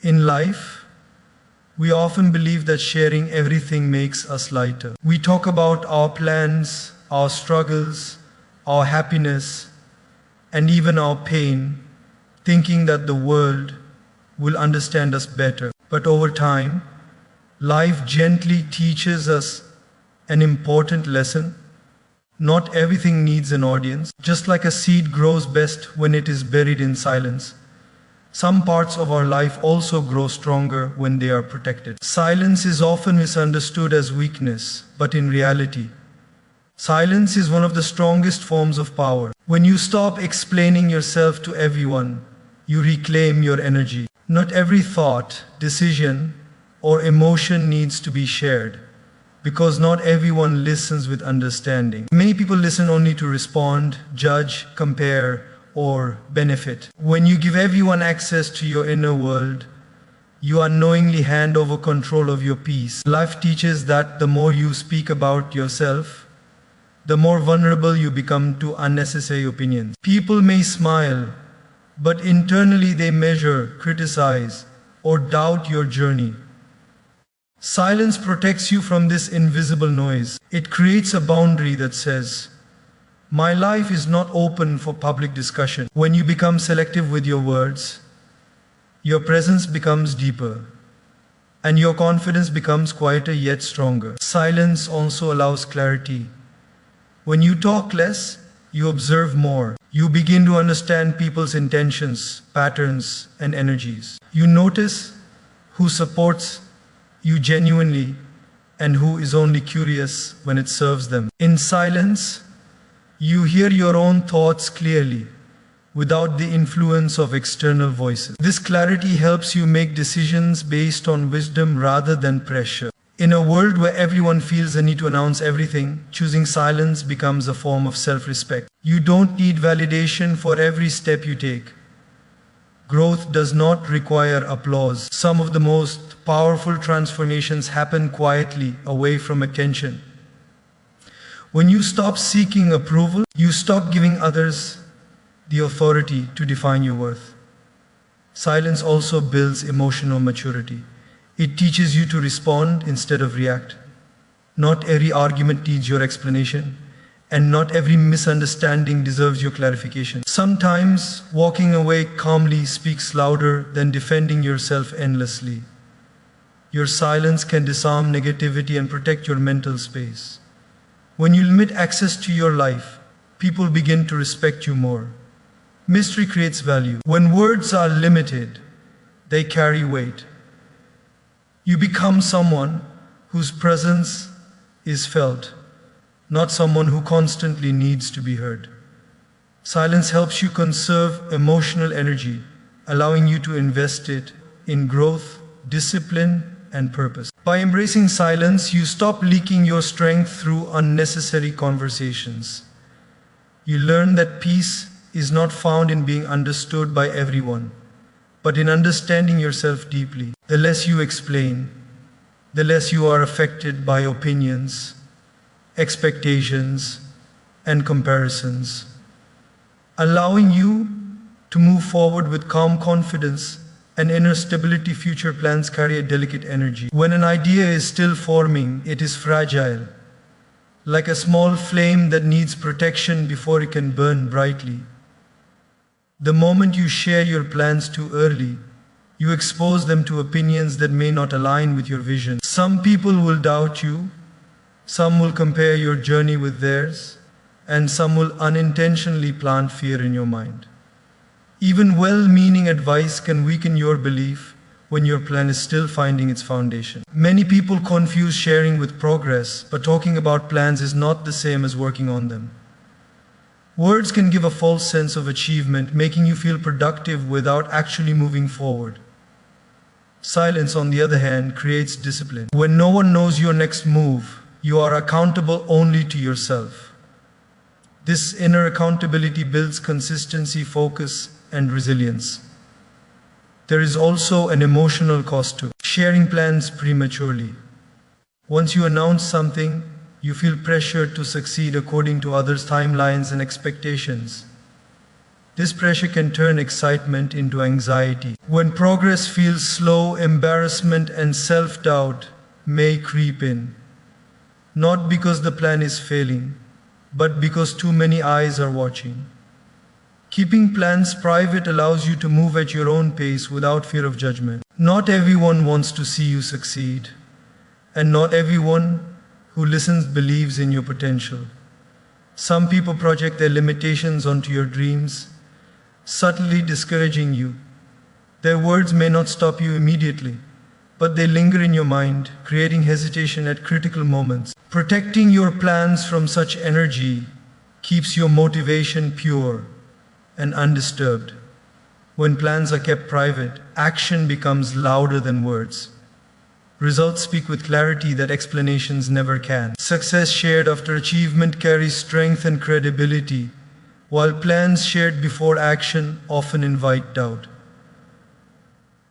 In life, we often believe that sharing everything makes us lighter. We talk about our plans, our struggles, our happiness, and even our pain, thinking that the world will understand us better. But over time, life gently teaches us an important lesson. Not everything needs an audience. Just like a seed grows best when it is buried in silence, some parts of our life also grow stronger when they are protected. Silence is often misunderstood as weakness, but in reality, silence is one of the strongest forms of power. When you stop explaining yourself to everyone, you reclaim your energy. Not every thought, decision, or emotion needs to be shared, because not everyone listens with understanding. Many people listen only to respond, judge, compare, or benefit. When you give everyone access to your inner world, you unknowingly hand over control of your peace. Life teaches that the more you speak about yourself, the more vulnerable you become to unnecessary opinions. People may smile, but internally they measure, criticize, or doubt your journey. Silence protects you from this invisible noise. It creates a boundary that says, my life is not open for public discussion. When you become selective with your words, your presence becomes deeper, and your confidence becomes quieter yet stronger. Silence also allows clarity. When you talk less, you observe more. You begin to understand people's intentions, patterns, and energies. You notice who supports you genuinely and who is only curious when it serves them. In silence, you hear your own thoughts clearly, without the influence of external voices. This clarity helps you make decisions based on wisdom rather than pressure. In a world where everyone feels the need to announce everything, choosing silence becomes a form of self-respect. You don't need validation for every step you take. Growth does not require applause. Some of the most powerful transformations happen quietly, away from attention. When you stop seeking approval, you stop giving others the authority to define your worth. Silence also builds emotional maturity. It teaches you to respond instead of react. Not every argument needs your explanation, and not every misunderstanding deserves your clarification. Sometimes walking away calmly speaks louder than defending yourself endlessly. Your silence can disarm negativity and protect your mental space. When you limit access to your life, people begin to respect you more. Mystery creates value. When words are limited, they carry weight. You become someone whose presence is felt, not someone who constantly needs to be heard. Silence helps you conserve emotional energy, allowing you to invest it in growth, discipline, and purpose. By embracing silence, you stop leaking your strength through unnecessary conversations. You learn that peace is not found in being understood by everyone, but in understanding yourself deeply. The less you explain, the less you are affected by opinions, expectations, and comparisons, allowing you to move forward with calm confidence and inner stability. Future plans carry a delicate energy. When an idea is still forming, it is fragile, like a small flame that needs protection before it can burn brightly. The moment you share your plans too early, you expose them to opinions that may not align with your vision. Some people will doubt you, some will compare your journey with theirs, and some will unintentionally plant fear in your mind. Even well-meaning advice can weaken your belief when your plan is still finding its foundation. Many people confuse sharing with progress, but talking about plans is not the same as working on them. Words can give a false sense of achievement, making you feel productive without actually moving forward. Silence, on the other hand, creates discipline. When no one knows your next move, you are accountable only to yourself. This inner accountability builds consistency, focus, and resilience. There is also an emotional cost to sharing plans prematurely. Once you announce something, you feel pressured to succeed according to others' timelines and expectations. This pressure can turn excitement into anxiety. When progress feels slow, embarrassment and self-doubt may creep in. Not because the plan is failing, but because too many eyes are watching. Keeping plans private allows you to move at your own pace without fear of judgment. Not everyone wants to see you succeed, and not everyone who listens believes in your potential. Some people project their limitations onto your dreams, subtly discouraging you. Their words may not stop you immediately, but they linger in your mind, creating hesitation at critical moments. Protecting your plans from such energy keeps your motivation pure and undisturbed. When plans are kept private, action becomes louder than words. Results speak with clarity that explanations never can. Success shared after achievement carries strength and credibility, while plans shared before action often invite doubt.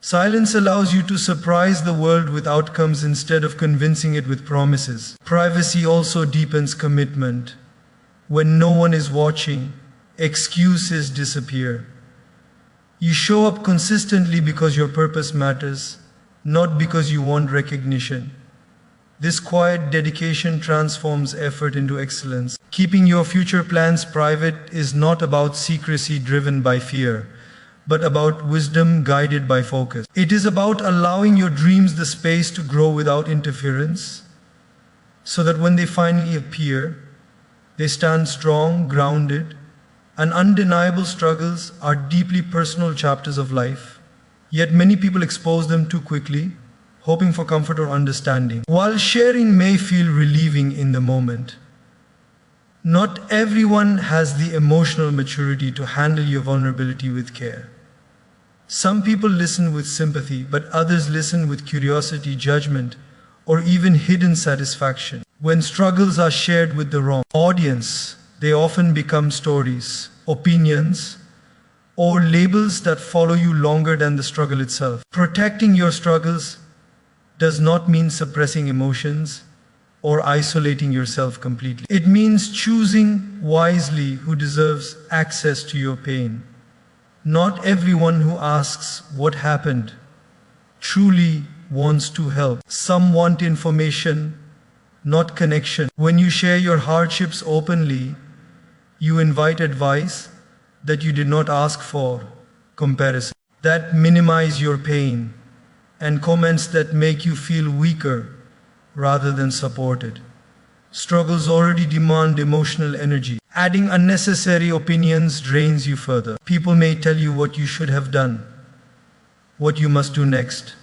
Silence allows you to surprise the world with outcomes instead of convincing it with promises. Privacy also deepens commitment. When no one is watching, excuses disappear. You show up consistently because your purpose matters, not because you want recognition. This quiet dedication transforms effort into excellence. Keeping your future plans private is not about secrecy driven by fear, but about wisdom guided by focus. It is about allowing your dreams the space to grow without interference, so that when they finally appear, they stand strong, grounded, and undeniable. Struggles are deeply personal chapters of life, yet many people expose them too quickly, hoping for comfort or understanding. While sharing may feel relieving in the moment, not everyone has the emotional maturity to handle your vulnerability with care. Some people listen with sympathy, but others listen with curiosity, judgment, or even hidden satisfaction. When struggles are shared with the wrong audience, they often become stories, opinions, or labels that follow you longer than the struggle itself. Protecting your struggles does not mean suppressing emotions or isolating yourself completely. It means choosing wisely who deserves access to your pain. Not everyone who asks what happened truly wants to help. Some want information, not connection. When you share your hardships openly, you invite advice that you did not ask for, comparison that minimize your pain, and comments that make you feel weaker rather than supported. Struggles already demand emotional energy. Adding unnecessary opinions drains you further. People may tell you what you should have done, what you must do next,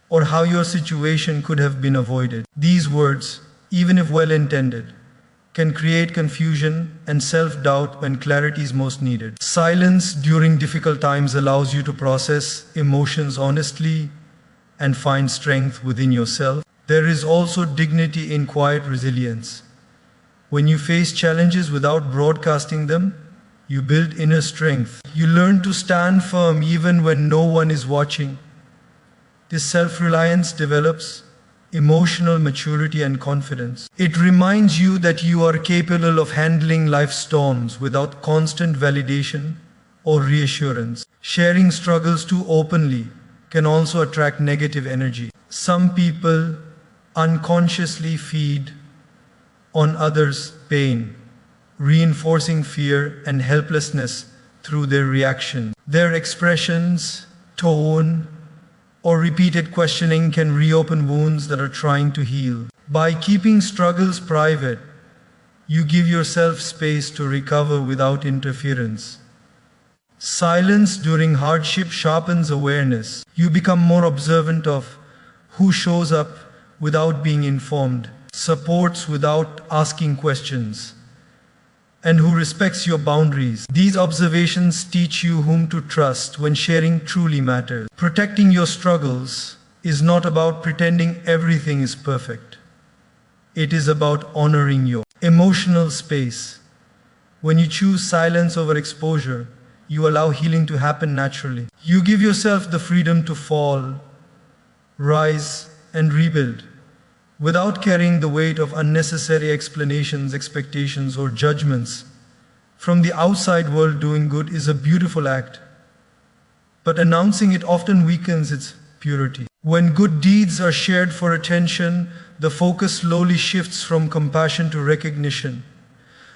or how your situation could have been avoided. These words, even if well-intended, can create confusion and self-doubt when clarity is most needed. Silence during difficult times allows you to process emotions honestly and find strength within yourself. There is also dignity in quiet resilience. When you face challenges without broadcasting them, you build inner strength. You learn to stand firm even when no one is watching. This self-reliance develops emotional maturity and confidence. It reminds you that you are capable of handling life's storms without constant validation or reassurance. Sharing struggles too openly can also attract negative energy. Some people unconsciously feed on others' pain, reinforcing fear and helplessness through their reaction. Their expressions, tone, or repeated questioning can reopen wounds that are trying to heal. By keeping struggles private, you give yourself space to recover without interference. Silence during hardship sharpens awareness. You become more observant of who shows up without being informed, supports without asking questions, and who respects your boundaries. These observations teach you whom to trust when sharing truly matters. Protecting your struggles is not about pretending everything is perfect. It is about honoring your emotional space. When you choose silence over exposure, you allow healing to happen naturally. You give yourself the freedom to fall, rise, and rebuild without carrying the weight of unnecessary explanations, expectations, or judgments from the outside world doing good is a beautiful act, but announcing it often weakens its purity. When good deeds are shared for attention, the focus slowly shifts from compassion to recognition.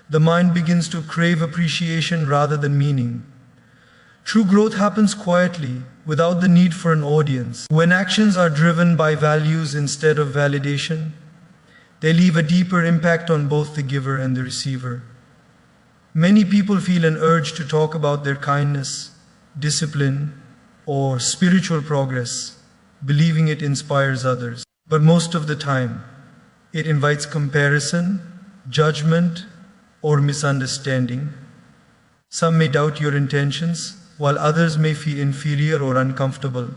The mind begins to crave appreciation rather than meaning. True growth happens quietly, without the need for an audience. When actions are driven by values instead of validation, they leave a deeper impact on both the giver and the receiver. Many people feel an urge to talk about their kindness, discipline, or spiritual progress, believing it inspires others. But most of the time, it invites comparison, judgment, or misunderstanding. Some may doubt your intentions, while others may feel inferior or uncomfortable.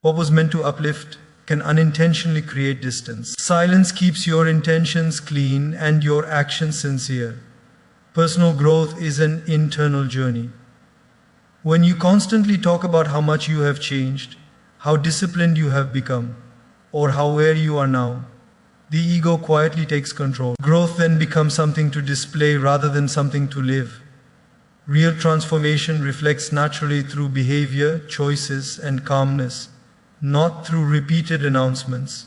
What was meant to uplift can unintentionally create distance. Silence keeps your intentions clean and your actions sincere. Personal growth is an internal journey. When you constantly talk about how much you have changed, how disciplined you have become, or how where you are now, the ego quietly takes control. Growth then becomes something to display rather than something to live. Real transformation reflects naturally through behavior, choices, and calmness, not through repeated announcements.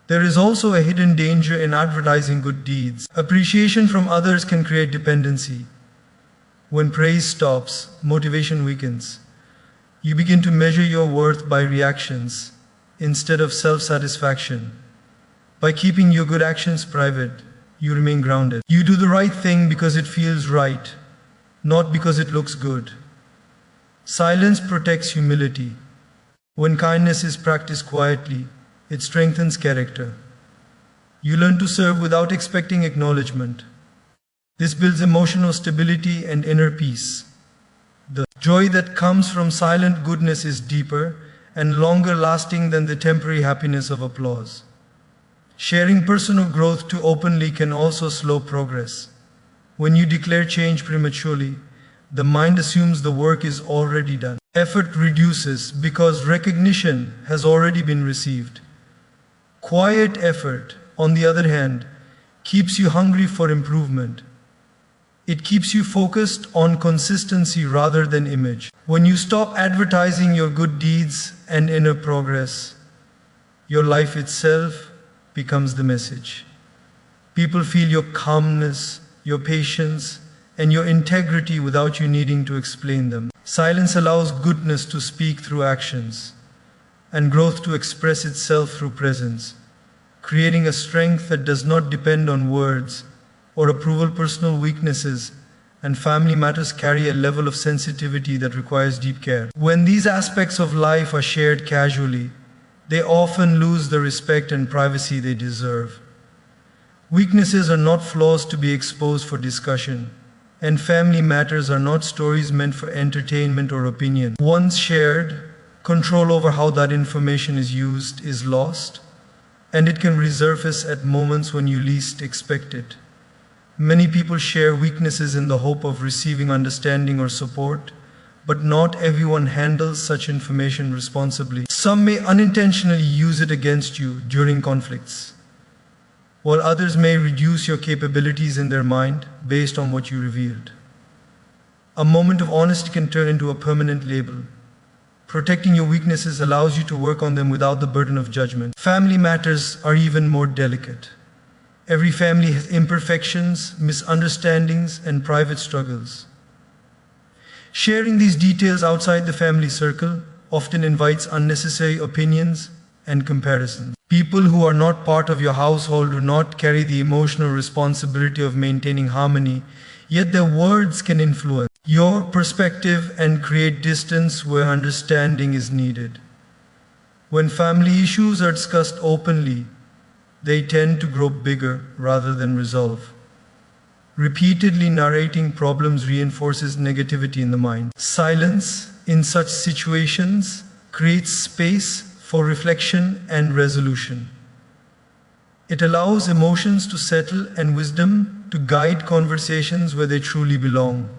There is also a hidden danger in advertising good deeds. Appreciation from others can create dependency. When praise stops, motivation weakens. You begin to measure your worth by reactions instead of self-satisfaction. By keeping your good actions private, you remain grounded. You do the right thing because it feels right, not because it looks good. Silence protects humility. When kindness is practiced quietly, it strengthens character. You learn to serve without expecting acknowledgement. This builds emotional stability and inner peace. The joy that comes from silent goodness is deeper and longer lasting than the temporary happiness of applause. Sharing personal growth too openly can also slow progress. When you declare change prematurely, the mind assumes the work is already done. Effort reduces because recognition has already been received. Quiet effort, on the other hand, keeps you hungry for improvement. It keeps you focused on consistency rather than image. When you stop advertising your good deeds and inner progress, your life itself becomes the message. People feel your calmness, your patience, and your integrity without you needing to explain them. Silence allows goodness to speak through actions, and growth to express itself through presence, creating a strength that does not depend on words or approval. Personal weaknesses and family matters carry a level of sensitivity that requires deep care. When these aspects of life are shared casually, they often lose the respect and privacy they deserve. Weaknesses are not flaws to be exposed for discussion, and family matters are not stories meant for entertainment or opinion. Once shared, control over how that information is used is lost, and it can resurface at moments when you least expect it. Many people share weaknesses in the hope of receiving understanding or support, but not everyone handles such information responsibly. Some may unintentionally use it against you during conflicts, while others may reduce your capabilities in their mind based on what you revealed. A moment of honesty can turn into a permanent label. Protecting your weaknesses allows you to work on them without the burden of judgment. Family matters are even more delicate. Every family has imperfections, misunderstandings, and private struggles. Sharing these details outside the family circle often invites unnecessary opinions and comparisons. People who are not part of your household do not carry the emotional responsibility of maintaining harmony, yet their words can influence your perspective and create distance where understanding is needed. When family issues are discussed openly, they tend to grow bigger rather than resolve. Repeatedly narrating problems reinforces negativity in the mind. Silence in such situations creates space for reflection and resolution. It allows emotions to settle and wisdom to guide conversations where they truly belong.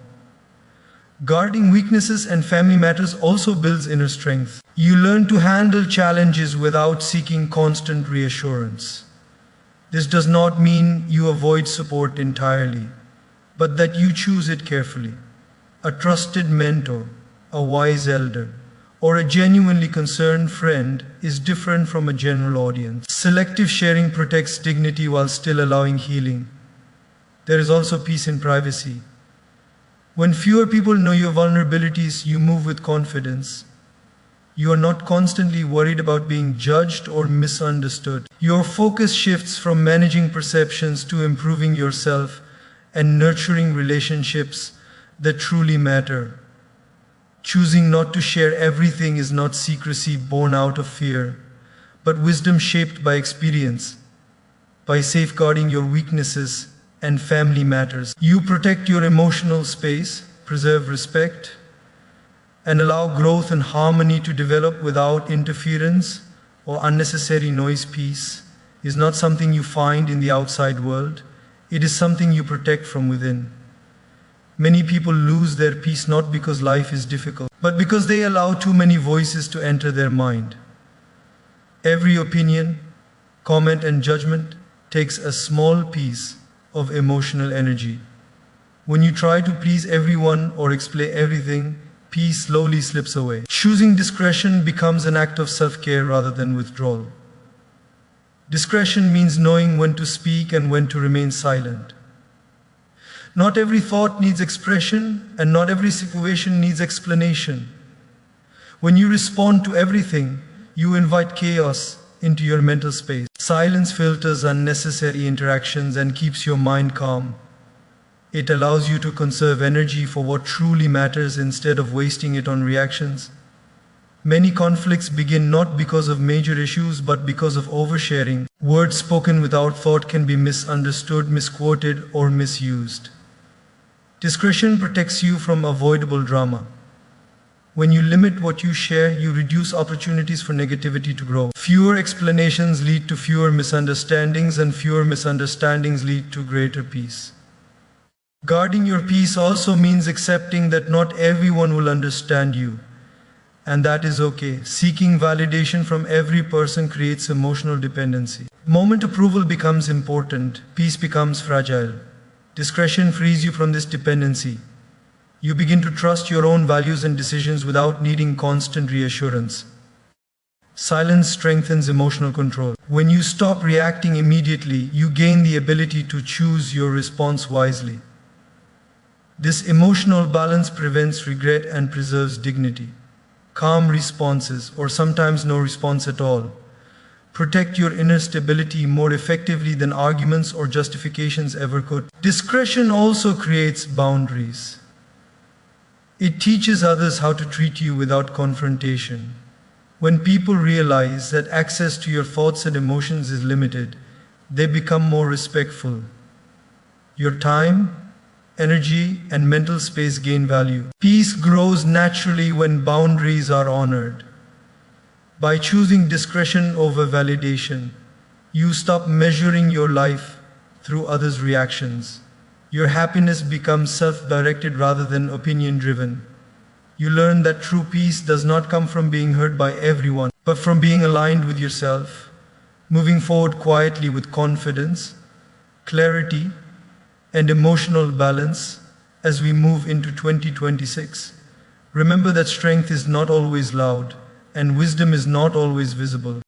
Guarding weaknesses and family matters also builds inner strength. You learn to handle challenges without seeking constant reassurance. This does not mean you avoid support entirely, but that you choose it carefully. A trusted mentor, a wise elder, or a genuinely concerned friend is different from a general audience. Selective sharing protects dignity while still allowing healing. There is also peace in privacy. When fewer people know your vulnerabilities, you move with confidence. You are not constantly worried about being judged or misunderstood. Your focus shifts from managing perceptions to improving yourself and nurturing relationships that truly matter. Choosing not to share everything is not secrecy born out of fear, but wisdom shaped by experience. By safeguarding your weaknesses and family matters, you protect your emotional space, preserve respect, and allow growth and harmony to develop without interference or unnecessary noise. Peace is not something you find in the outside world, it is something you protect from within. Many people lose their peace not because life is difficult, but because they allow too many voices to enter their mind. Every opinion, comment, and judgment takes a small piece of emotional energy. When you try to please everyone or explain everything, peace slowly slips away. Choosing discretion becomes an act of self-care rather than withdrawal. Discretion means knowing when to speak and when to remain silent. Not every thought needs expression, and not every situation needs explanation. When you respond to everything, you invite chaos into your mental space. Silence filters unnecessary interactions and keeps your mind calm. It allows you to conserve energy for what truly matters instead of wasting it on reactions. Many conflicts begin not because of major issues but because of oversharing. Words spoken without thought can be misunderstood, misquoted, or misused. Discretion protects you from avoidable drama. When you limit what you share, you reduce opportunities for negativity to grow. Fewer explanations lead to fewer misunderstandings, and fewer misunderstandings lead to greater peace. Guarding your peace also means accepting that not everyone will understand you, and that is okay. Seeking validation from every person creates emotional dependency. The moment approval becomes important, peace becomes fragile. Discretion frees you from this dependency. You begin to trust your own values and decisions without needing constant reassurance. Silence strengthens emotional control. When you stop reacting immediately, you gain the ability to choose your response wisely. This emotional balance prevents regret and preserves dignity. Calm responses, or sometimes no response at all, protect your inner stability more effectively than arguments or justifications ever could. Discretion also creates boundaries. It teaches others how to treat you without confrontation. When people realize that access to your thoughts and emotions is limited, they become more respectful. Your time, energy, and mental space gain value. Peace grows naturally when boundaries are honored. By choosing discretion over validation, you stop measuring your life through others' reactions. Your happiness becomes self-directed rather than opinion-driven. You learn that true peace does not come from being heard by everyone, but from being aligned with yourself, moving forward quietly with confidence, clarity, and emotional balance as we move into 2026. Remember that strength is not always loud, and wisdom is not always visible.